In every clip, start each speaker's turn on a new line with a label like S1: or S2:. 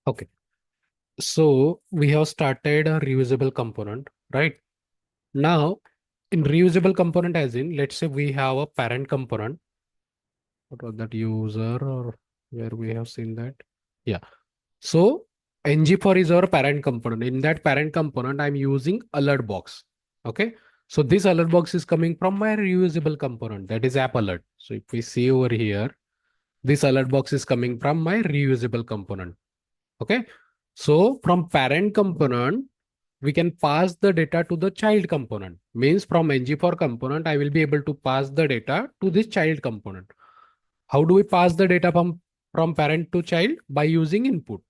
S1: Okay. So we have started a reusable component, right? Now, in reusable component, as in, let's say we have a parent component. What was that, user, or where we have seen that? Yeah. So ng4 is our parent component. In that parent component, I'm using alert box. Okay. So this alert box is coming from my reusable component, that is app alert. So if we see over here, this alert box is coming from my reusable component. Okay. So from parent component, we can pass the data to the child component. Means from ng4 component, I will be able to pass the data to this child component. How do we pass the data from parent to child? By using input.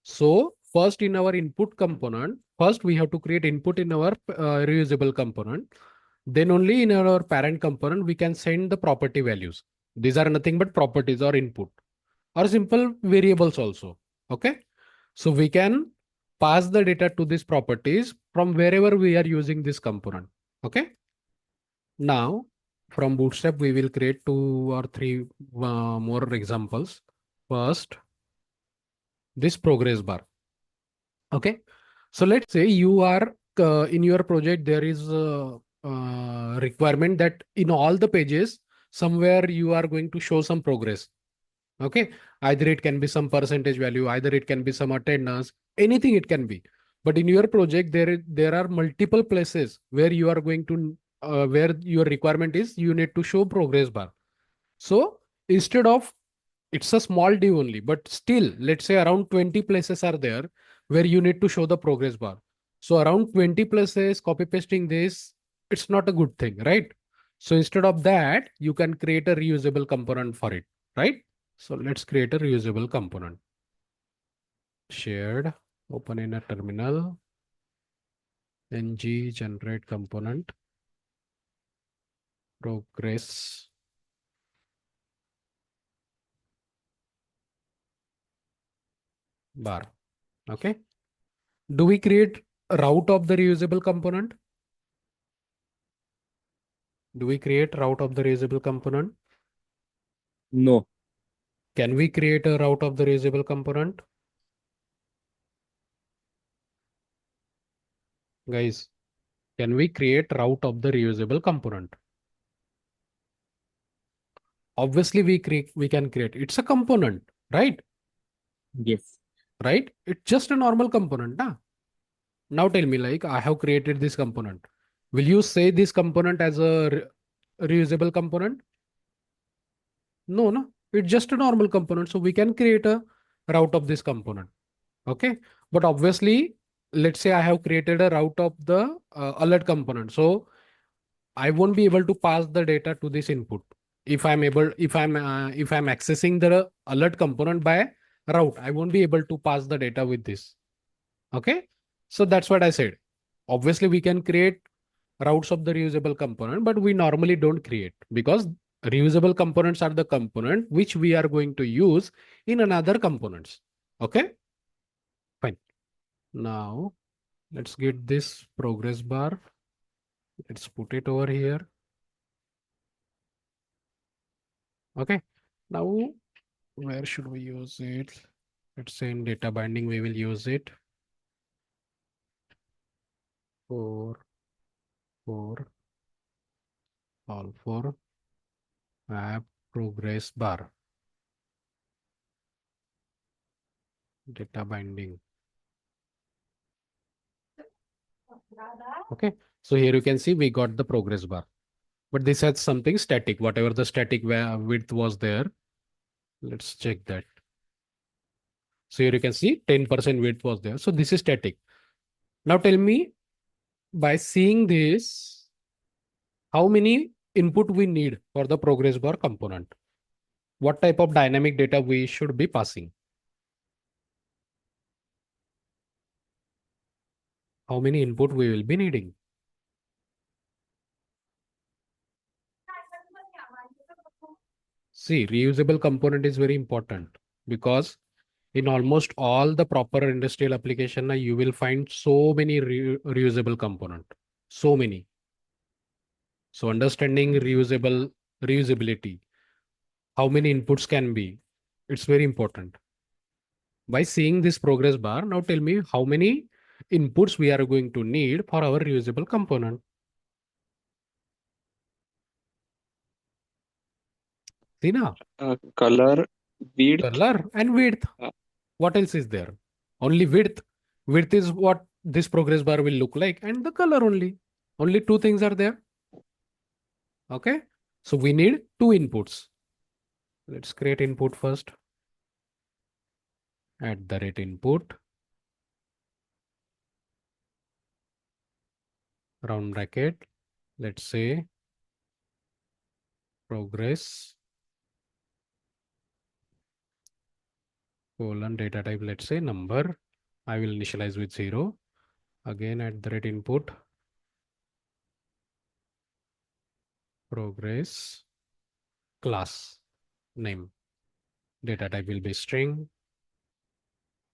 S1: So first in our input component, first we have to create input in our reusable component. Then only in our parent component, we can send the property values. These are nothing but properties or input or simple variables also. Okay. So we can pass the data to these properties from wherever we are using this component. Okay. Now from Bootstrap, we will create 2 or 3 more examples. First, this progress bar. Okay. So let's say you are in your project, there is a requirement that in all the pages, somewhere you are going to show some progress. Okay. Either it can be some percentage value, either it can be some attendance, anything it can be. But in your project, there are multiple places where you are going to, where your requirement is, you need to show progress bar. So instead of, it's a small div only, but still, let's say around 20 places are there where you need to show the progress bar. So around 20 places, copy pasting this, it's not a good thing, right? So instead of that, you can create a reusable component for it, right? So let's create a reusable component. Shared, open in a terminal, ng generate component, progress bar. Okay. Do we create a route of the reusable component? Do we create route of the reusable component?
S2: No.
S1: Can we create a route of the reusable component? Guys, can we create route of the reusable component? Obviously, we can create. It's a component, right?
S2: Yes.
S1: Right? It's just a normal component. Nah? Now tell me, like, I have created this component. Will you say this component as a reusable component? No, no. It's just a normal component. So we can create a route of this component. Okay. But obviously, let's say I have created a route of the alert component. So I won't be able to pass the data to this input. If I'm accessing the alert component by route, I won't be able to pass the data with this. Okay. So that's what I said. Obviously, we can create routes of the reusable component, but we normally don't create because reusable components are the component which we are going to use in another components. Okay. Fine. Now let's get this progress bar. Let's put it over here. Okay. Now, where should we use it? Let's say in data binding, we will use it for all for app progress bar data binding. Okay. So here you can see we got the progress bar, but this has something static, whatever the static width was there. Let's check that. So here you can see 10% width was there. So this is static. Now tell me, by seeing this, how many input we need for the progress bar component? What type of dynamic data we should be passing? How many input we will be needing? See, reusable component is very important because in almost all the proper industrial application, you will find so many reusable component, so many. So understanding reusability, how many inputs can be, it's very important. By seeing this progress bar, now tell me how many inputs we are going to need for our reusable component. See now,
S3: Color, width.
S1: color and width.
S3: Uh,
S1: What else is there? Only width. Width is what this progress bar will look like, and the color only. Only two things are there. Okay. So we need two inputs. Let's create input first. @input. Round bracket. Let's say progress colon data type. Let's say number. I will initialize with 0. Again @input. Progress class name. Data type will be string.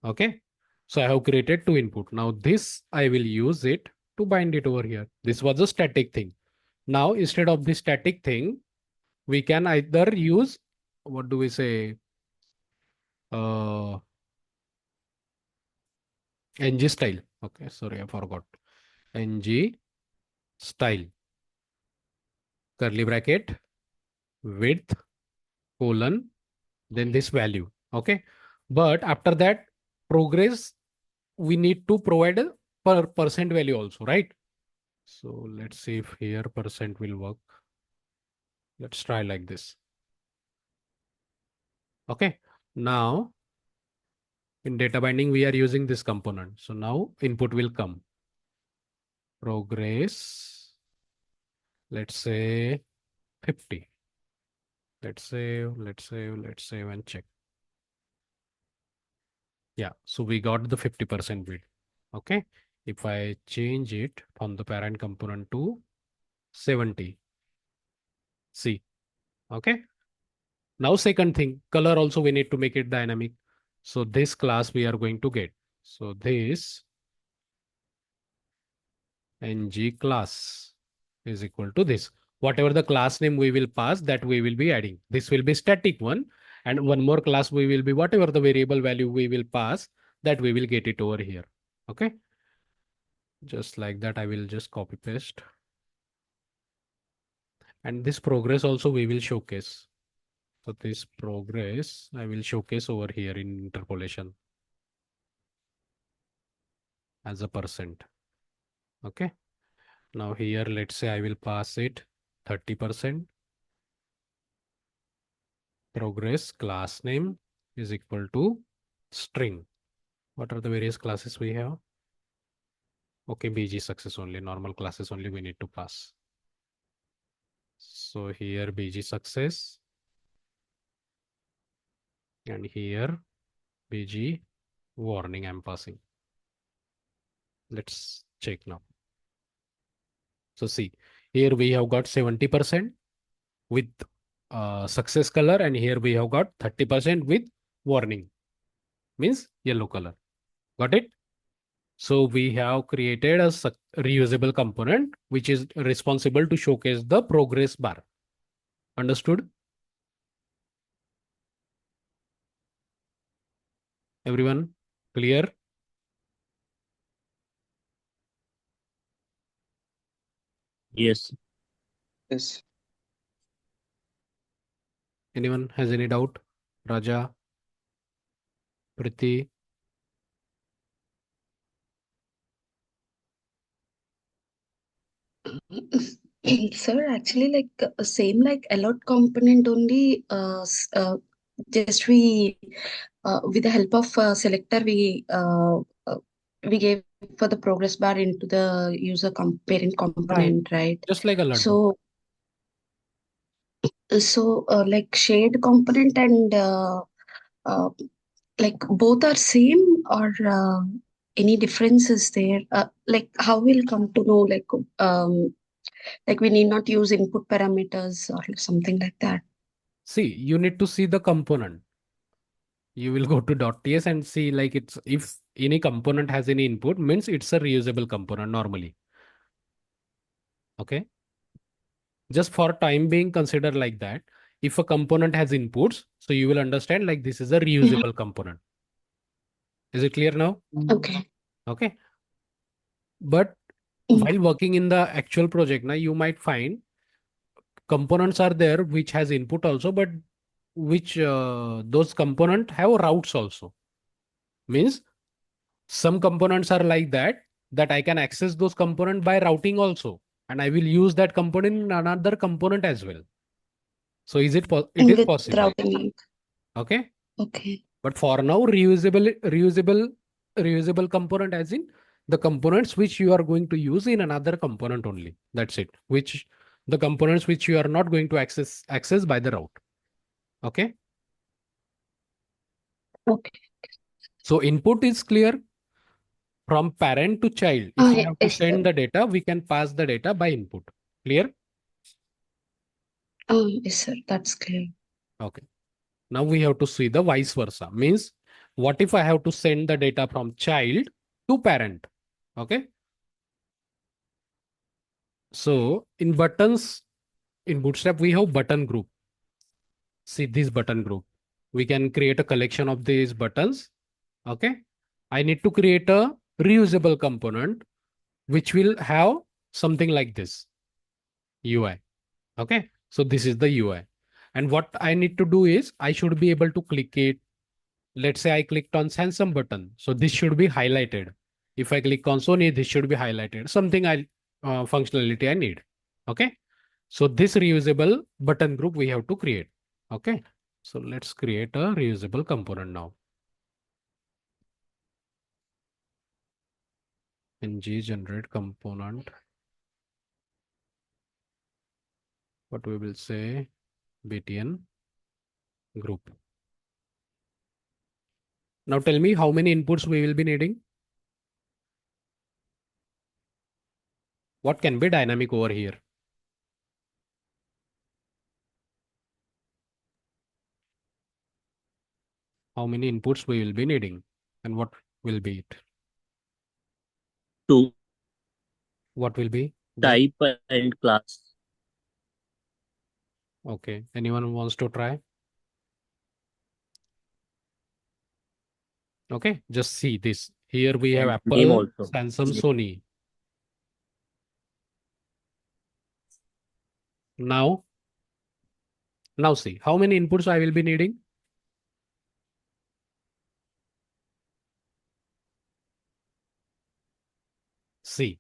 S1: Okay. So I have created two input. Now this I will use it to bind it over here. This was a static thing. Now instead of this static thing, we can either use, what do we say? ng style. Okay, sorry, I forgot. ng style. Curly bracket, width, colon, then this value. Okay. But after that, progress, we need to provide a percent value also, right? So let's see if here percent will work. Let's try like this. Okay. Now in data binding, we are using this component. So now input will come. Progress, let's say 50. Let's save and check. Yeah, so we got the 50% width. Okay. If I change it from the parent component to 70. See. Okay. Now second thing, color also we need to make it dynamic. So this class we are going to get. So this ng class is equal to this. Whatever the class name we will pass, that we will be adding. This will be static one. And one more class we will be, whatever the variable value we will pass, that we will get it over here. Okay. Just like that, I will just copy paste. And this progress also we will showcase. So this progress I will showcase over here in interpolation as a percent. Okay. Now here, let's say I will pass it 30%. Progress class name is equal to string. What are the various classes we have? Okay, BG success only, normal classes only we need to pass. So here BG success. And here BG warning I'm passing. Let's check now. So see, here we have got 70% with success color, and here we have got 30% with warning, means yellow color. Got it? So we have created a reusable component which is responsible to showcase the progress bar. Understood? Everyone clear?
S2: Yes.
S3: Yes.
S1: Anyone has any doubt? Raja, Priti?
S4: Sir, actually, like same like allot component only. Just we with the help of selector we gave for the progress bar into the user parent
S1: Right.
S4: component, right?
S1: Just like a LUT.
S4: So like shared component and uh, like both are same or any difference is there? Like how we'll come to know like we need not use input parameters or something like that.
S1: See, you need to see the component. You will go to .ts and see like it's, if any component has any input, means it's a reusable component normally. Okay. Just for time being, consider like that. If a component has inputs, so you will understand like this is a reusable component. Is it clear now?
S4: Okay.
S1: Okay. But while working in the actual project, now you might find components are there which has input also, but which those component have routes also. Means some components are like that I can access those component by routing also, and I will use that component in another component as well. So it is
S4: With
S1: possible.
S4: routing link.
S1: Okay.
S4: Okay.
S1: But for now, reusable component as in the components which you are going to use in another component only. That's it. Which the components which you are not going to access by the route. Okay.
S4: Okay.
S1: So input is clear. From parent to child, if we have to
S4: Yes, sir.
S1: send the data, we can pass the data by input. Clear?
S4: Yes, sir. That's clear.
S1: Okay. Now we have to see the vice versa. Means, what if I have to send the data from child to parent? Okay. So in buttons, in Bootstrap, we have button group. See this button group. We can create a collection of these buttons. Okay. I need to create a reusable component which will have something like this UI. Okay. So this is the UI. And what I need to do is I should be able to click it. Let's say I clicked on Samsung button. So this should be highlighted. If I click on Sony, this should be highlighted. Something functionality I need. Okay. So this reusable button group we have to create. Okay. So let's create a reusable component now. ng generate component. What we will say btn group. Now tell me how many inputs we will be needing. What can be dynamic over here? How many inputs we will be needing and what will be it?
S2: 2
S1: What will be? the-
S2: type and class.
S1: Okay. Anyone wants to try? Okay. Just see this. Here we have
S2: And name
S1: Apple,
S2: also.
S1: Samsung, Sony. Now see how many inputs I will be needing. See,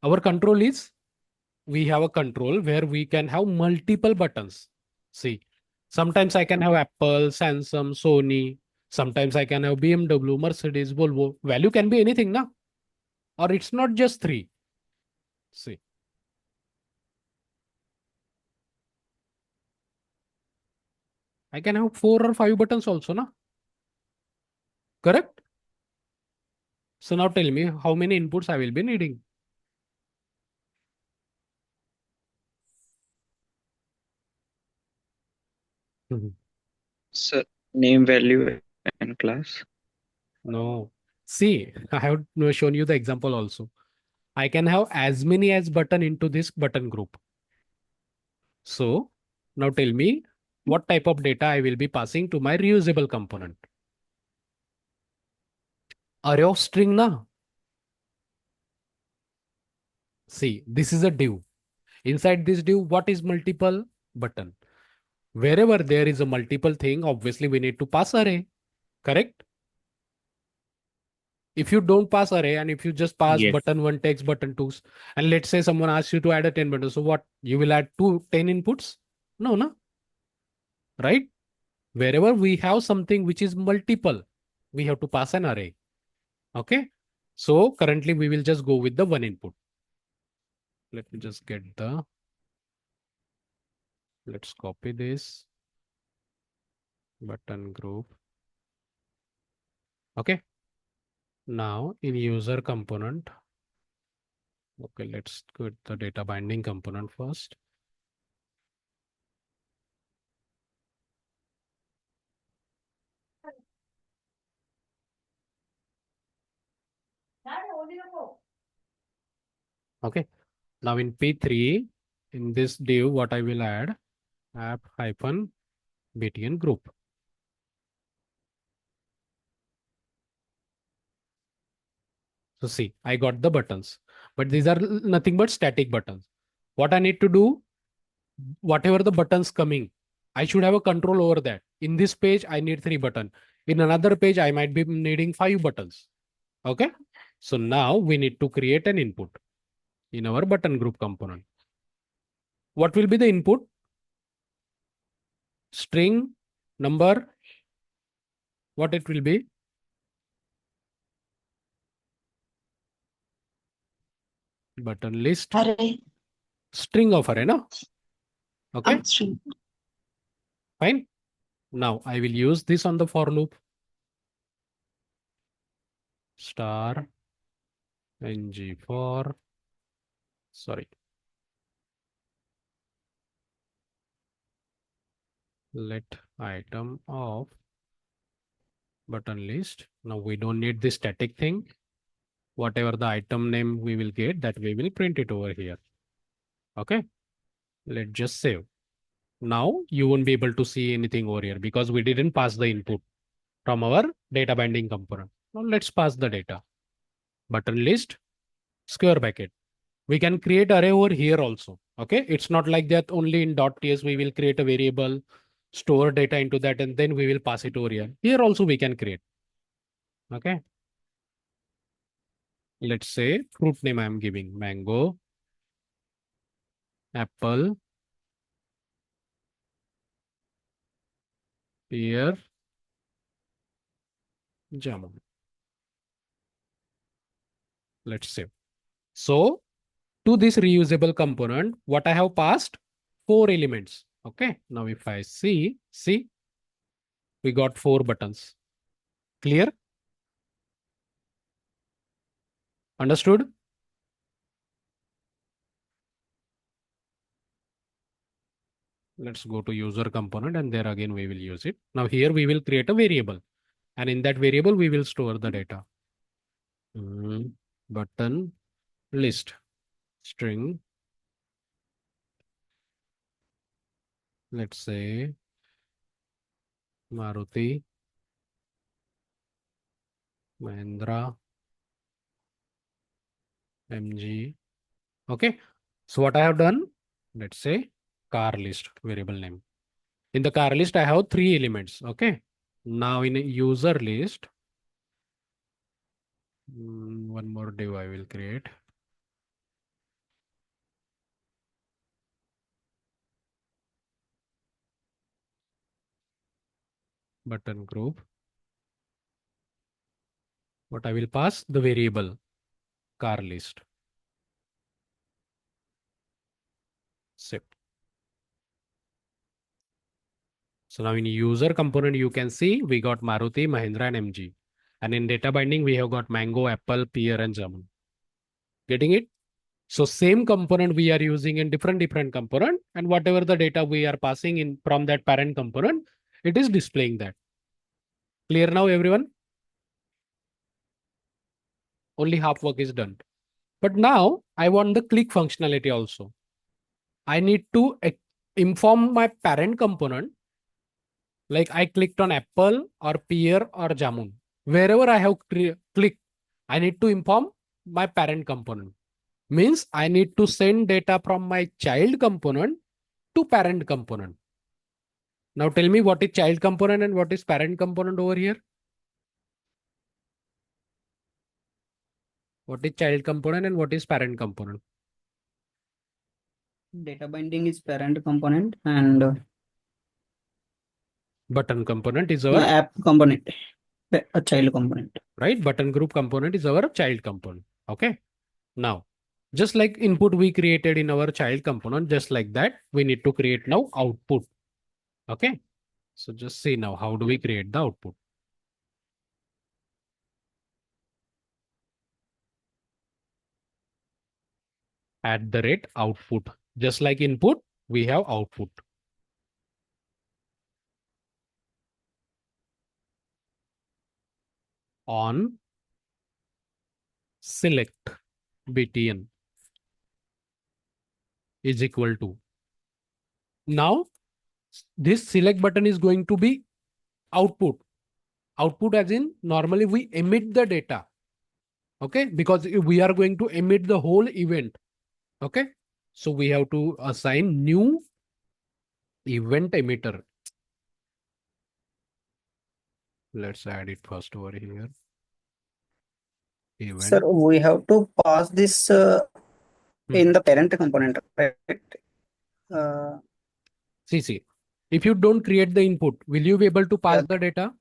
S1: our control is we have a control where we can have multiple buttons. See, sometimes I can have Apple, Samsung, Sony. Sometimes I can have BMW, Mercedes, Volvo. Value can be anything, na? Or it's not just three. See, I can have 4 or 5 buttons also, na? Correct? So now tell me how many inputs I will be needing.
S3: Sir, name, value, and class.
S1: No. See, I have shown you the example also. I can have as many as button into this button group. So now tell me what type of data I will be passing to my reusable component. Array of string na. See, this is a div. Inside this div, what is multiple button? Wherever there is a multiple thing, obviously we need to pass array. Correct? If you don't pass array and if you just pass
S2: Yes.
S1: button one text, button two, and let's say someone asks you to add a 10 button, so what? You will add 10 inputs? No, no. Right? Wherever we have something which is multiple, we have to pass an array. Okay. So currently we will just go with the one input. Let me just get let's copy this button group. Okay. Now in user component, okay, let's get the data binding component first. Okay. Now in P3, in this div, what I will add app hyphen btn group. So see, I got the buttons, but these are nothing but static buttons. What I need to do, whatever the buttons coming, I should have a control over that. In this page, I need 3 buttons. In another page, I might be needing 5 buttons. Okay. So now we need to create an input in our button group component. What will be the input? String, number, what it will be? Button list,
S4: Array.
S1: string of array, no? Okay,
S4: String.
S1: fine. Now I will use this on the for loop. Star ng for, sorry. Let item of button list. Now we don't need this static thing. Whatever the item name we will get, that we will print it over here. Okay, let's just save. Now you won't be able to see anything over here because we didn't pass the input from our data binding component. Now let's pass the data. Button list, square bracket. We can create array over here also. Okay, it's not like that only in .ts we will create a variable, store data into that, and then we will pass it over here. Here also we can create. Okay. Let's say fruit name I am giving mango, apple, pear, jamun. Let's save. So to this reusable component, what I have passed 4 elements. Okay. Now if I see, we got 4 buttons. Clear? Understood? Let's go to user component and there again we will use it. Now here we will create a variable and in that variable we will store the data. Button list string. Let's say Maruti, Mahindra, MG. Okay. So what I have done, let's say car list variable name. In the car list, I have 3 elements. Okay. Now in a user list, one more div I will create. Button group. What I will pass the variable car list. Save. So now in user component, you can see we got Maruti, Mahindra, and MG. And in data binding, we have got mango, apple, pear, and jamun. Getting it? So same component we are using in different component, and whatever the data we are passing in from that parent component, it is displaying that. Clear now, everyone? Only half work is done. But now I want the click functionality also. I need to inform my parent component. Like I clicked on apple or pear or jamun. Wherever I have clicked, I need to inform my parent component. Means I need to send data from my child component to parent component. Now tell me what is child component and what is parent component over here? What is child component and what is parent component?
S5: Data binding is parent component and
S1: Button component is our
S5: app component, a child component.
S1: Right? Button group component is our child component. Okay. Now, just like input we created in our child component, just like that, we need to create now output. Okay. So just see now, how do we create the output? At the rate output. Just like input, we have output. On select btn is equal to. Now, this select button is going to be output. Output as in normally we emit the data. Okay, because we are going to emit the whole event. Okay, so we have to assign new event emitter. Let's add it first over here. Event.
S5: Sir, we have to pass this in the parent component, right? Uh,
S1: See, if you don't create the input, will you be able to pass
S5: Yeah.
S1: the data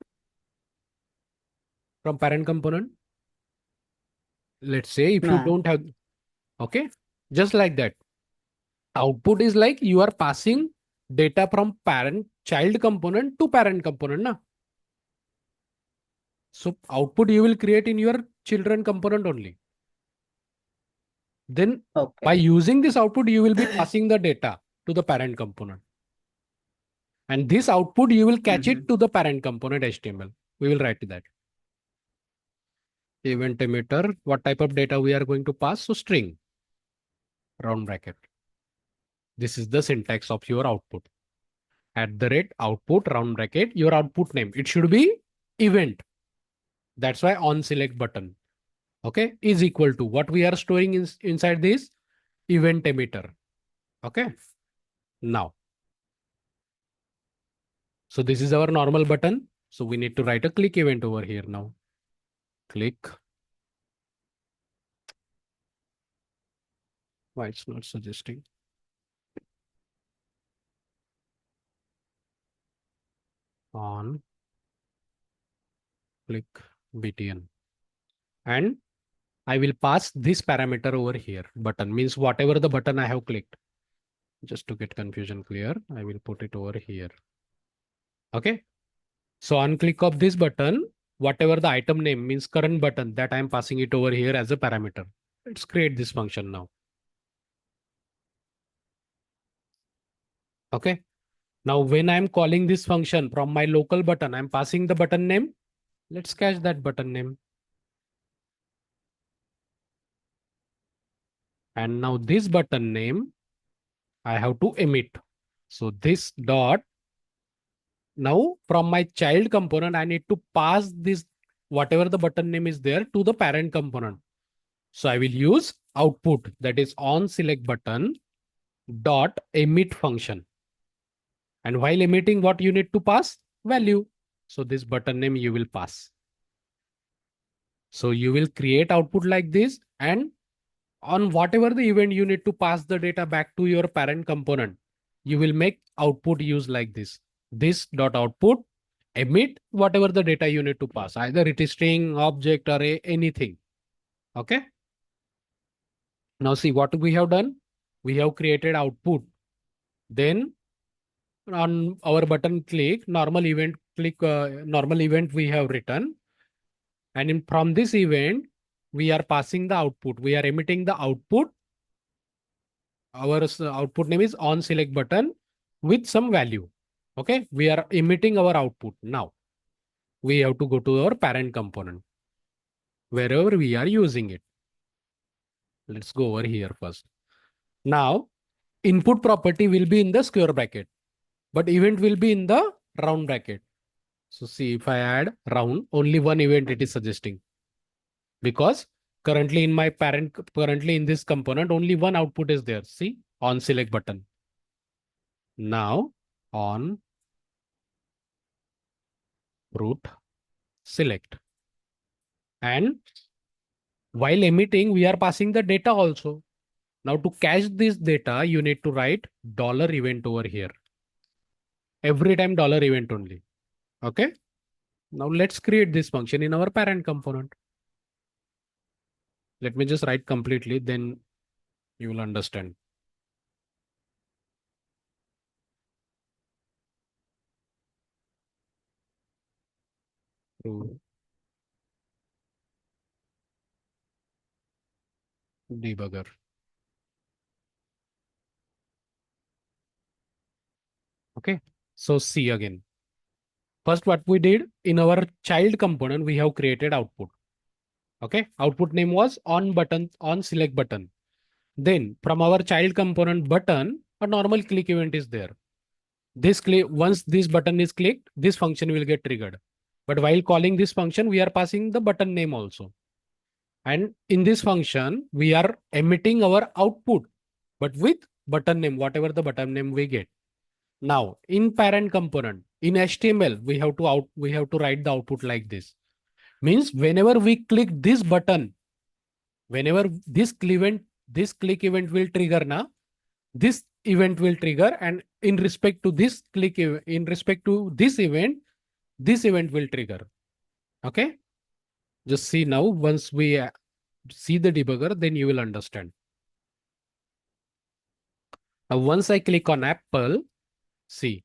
S1: from parent component? Let's say if you
S5: No.
S1: don't have, okay, just like that. Output is like you are passing data from parent child component to parent component. Na? So output you will create in your children component only. Then
S5: Okay.
S1: by using this output, you will be passing the data to the parent component. And this output, you will catch it to the parent component HTML. We will write that. Event emitter, what type of data we are going to pass? So string, round bracket. This is the syntax of your output. @output, round bracket, your output name. It should be event. That's why on select button. Okay, is equal to what we are storing inside this event emitter. Okay, now. So this is our normal button. So we need to write a click event over here now. Click. Why it's not suggesting? On. Click btn. And I will pass this parameter over here. Button means whatever the button I have clicked. Just to get confusion clear, I will put it over here. Okay. So on click of this button, whatever the item name means current button, that I'm passing it over here as a parameter. Let's create this function now. Okay. Now when I'm calling this function from my local button, I'm passing the button name. Let's catch that button name. And now this button name, I have to emit. So this dot, now from my child component, I need to pass this, whatever the button name is there, to the parent component. So I will use output, that is on select button dot emit function. And while emitting, what you need to pass? Value. So this button name you will pass. So you will create output like this, and on whatever the event you need to pass the data back to your parent component, you will make output use like this. This dot output emit whatever the data you need to pass, either it is string, object, array, anything. Okay. Now see what we have done. We have created output. Then on our button click, normal event we have written. And from this event, we are passing the output. We are emitting the output. Our output name is on select button with some value. Okay, we are emitting our output. Now we have to go to our parent component wherever we are using it. Let's go over here first. Now input property will be in the square bracket, but event will be in the round bracket. So see, if I add round, only one event it is suggesting, because currently in this component, only one output is there. See, on select button. Now on root select. And while emitting, we are passing the data also. Now to catch this data, you need to write $event over here. Every time $event only. Okay. Now let's create this function in our parent component. Let me just write completely, then you will understand. Debugger. Okay. So see again. First, what we did in our child component, we have created output. Okay. Output name was on select button. Then from our child component button, a normal click event is there. This click, once this button is clicked, this function will get triggered. But while calling this function, we are passing the button name also. And in this function, we are emitting our output, but with button name, whatever the button name we get. Now, in parent component, in HTML, we have to write the output like this. Means whenever we click this button, whenever this click event will trigger now, this event will trigger, and in respect to this in respect to this event will trigger. Okay. Just see now, once we see the debugger, then you will understand. Now, once I click on Apple, see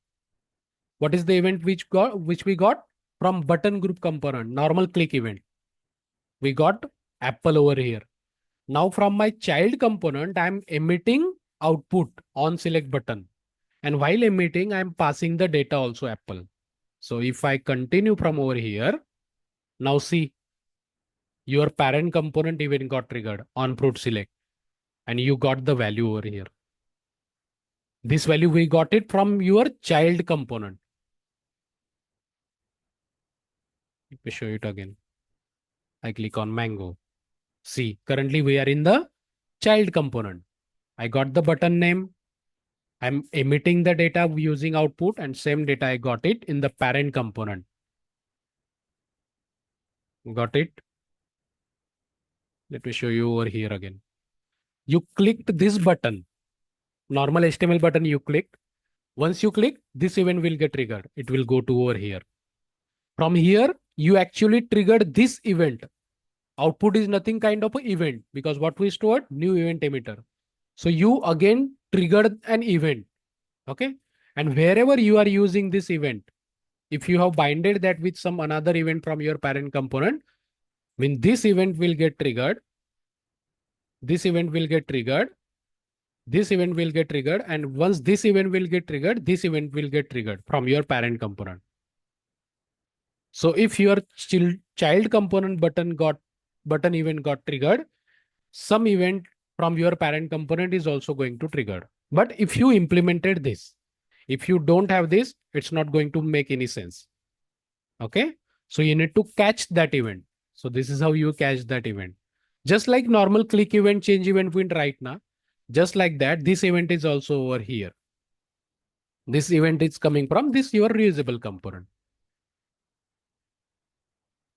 S1: what is the event which we got from button group component, normal click event. We got Apple over here. Now from my child component, I'm emitting output on select button. And while emitting, I'm passing the data also Apple. So if I continue from over here, now see, your parent component even got triggered on fruit select, and you got the value over here. This value we got it from your child component. Let me show it again. I click on mango. See, currently we are in the child component. I got the button name. I'm emitting the data using output, and same data I got it in the parent component. Got it? Let me show you over here again. You clicked this button, normal HTML button you clicked. Once you click, this event will get triggered. It will go to over here. From here, you actually triggered this event. Output is nothing kind of an event, because what we stored, new event emitter. So you again triggered an event. Okay. And wherever you are using this event, if you have binded that with some another event from your parent component, mean this event will get triggered. This event will get triggered. This event will get triggered. And once this event will get triggered, this event will get triggered from your parent component. So if your child component button event got triggered, some event from your parent component is also going to trigger. But if you implemented this, if you don't have this, it's not going to make any sense. Okay. So you need to catch that event. So this is how you catch that event. Just like normal click event, change event went right now. Just like that, this event is also over here. This event is coming from this your reusable component.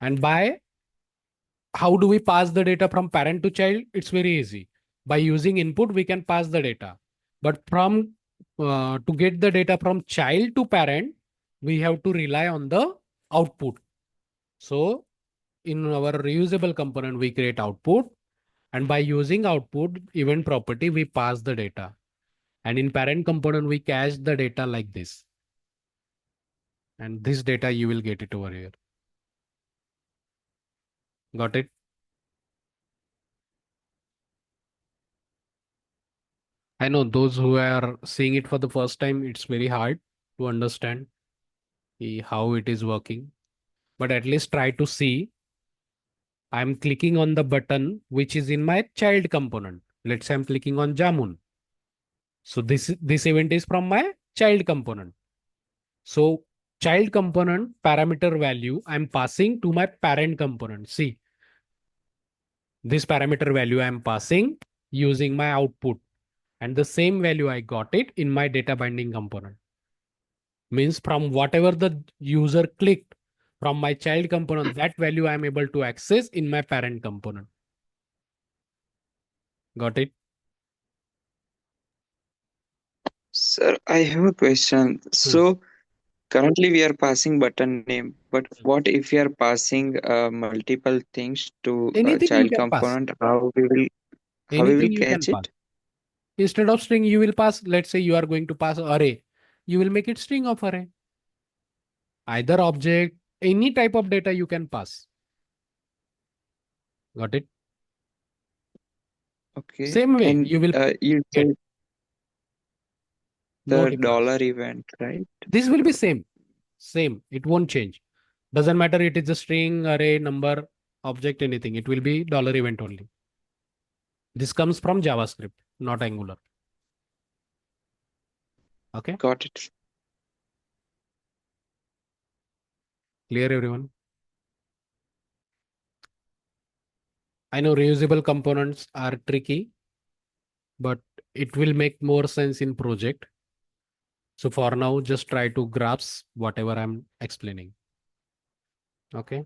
S1: And by how do we pass the data from parent to child? It's very easy. By using input, we can pass the data. But from to get the data from child to parent, we have to rely on the output. So in our reusable component, we create output. And by using output event property, we pass the data. And in parent component, we cache the data like this. And this data, you will get it over here. Got it? I know those who are seeing it for the first time, it's very hard to understand how it is working. But at least try to see. I'm clicking on the button which is in my child component. Let's say I'm clicking on Jamun. So this event is from my child component. So child component parameter value I'm passing to my parent component. See, this parameter value I'm passing using my output, and the same value I got it in my data binding component. Means from whatever the user clicked from my child component, that value I'm able to access in my parent component. Got it?
S3: Sir, I have a question. So currently we are passing button name, but what if we are passing multiple things to a
S1: Anything you
S3: child
S1: can pass.
S3: component? How we will
S1: Anything you can
S3: catch
S1: pass.
S3: it?
S1: Instead of string, you will pass, let's say you are going to pass array. You will make it string of array. Either object, any type of data you can pass. Got it?
S3: Okay.
S1: Same way,
S3: And
S1: you will
S3: you
S1: get
S3: said
S1: no
S3: the
S1: difference.
S3: dollar event, right?
S1: This will be same. Same. It won't change. Doesn't matter it is a string, array, number, object, anything. It will be dollar event only. This comes from JavaScript, not Angular. Okay.
S3: Got it.
S1: Clear, everyone? I know reusable components are tricky, but it will make more sense in project. So for now, just try to grasp whatever I'm explaining. Okay.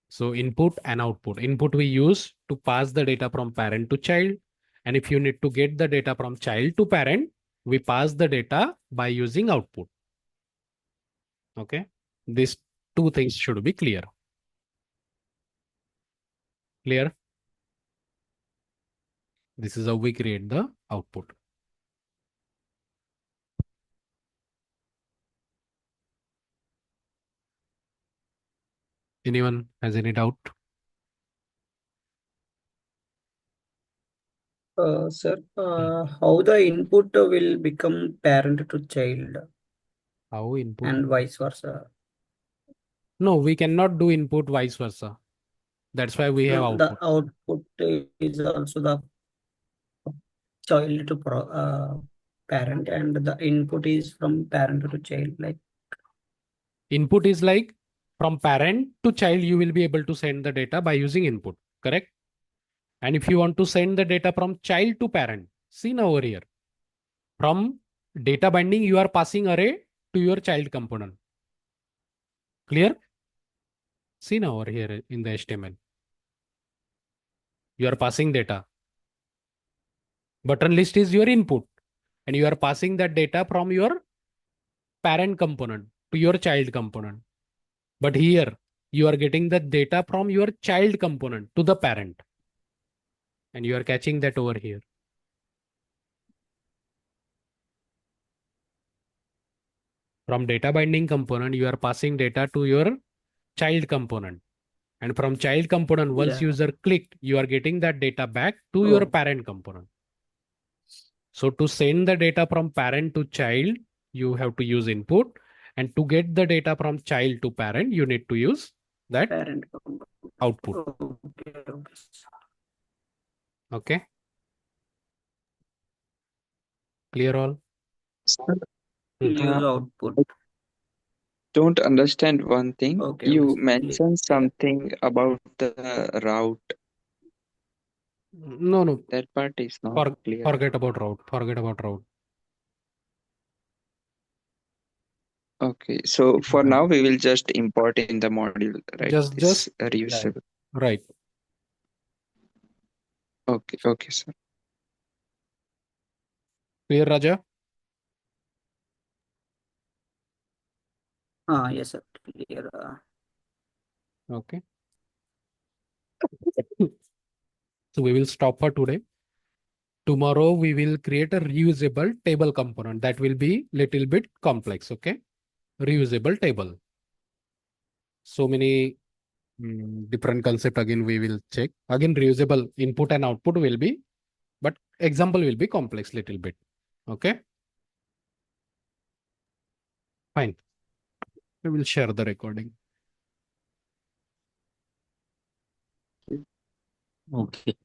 S1: So input and output. Input we use to pass the data from parent to child. And if you need to get the data from child to parent, we pass the data by using output. Okay. These two things should be clear. Clear? This is how we create the output. Anyone has any doubt?
S5: Sir, how the input will become parent to child
S1: How input?
S5: and vice versa?
S1: No, we cannot do input vice versa. That's why we have
S5: No,
S1: output.
S5: the output is also the child to parent, and the input is from parent to child. Like
S1: Input is like from parent to child, you will be able to send the data by using input, correct? And if you want to send the data from child to parent, see now over here. From data binding, you are passing array to your child component. Clear? See now over here in the HTML. You are passing data. Button list is your input. And you are passing that data from your parent component to your child component. But here, you are getting the data from your child component to the parent. And you are catching that over here. From data binding component, you are passing data to your child component. And from child component, once
S5: yeah.
S1: user clicked, you are getting that data back to your
S5: Oh,
S1: parent component. So to send the data from parent to child, you have to use input. And to get the data from child to parent, you need to use that
S5: parent component.
S1: output.
S5: Okay, okay.
S1: Okay. Clear all?
S3: Sir,
S5: Use output.
S3: don't understand one thing.
S5: Okay,
S3: You
S5: okay.
S3: mentioned
S5: Clear.
S3: something about the route.
S1: No, no.
S3: That part is not clear.
S1: Forget about route. Forget about route.
S3: Okay, so for
S1: Okay.
S3: now we will just import in the module, right?
S1: Just
S3: This reusable.
S1: right.
S3: Okay, okay, sir.
S1: Clear, Raja?
S5: Yes, sir. Clear.
S1: Okay. So we will stop for today. Tomorrow we will create a reusable table component that will be little bit complex. Okay. Reusable table. So many different concept again we will check. Again, reusable input and output will be, but example will be complex little bit. Okay. Fine. We will share the recording.
S2: Okay.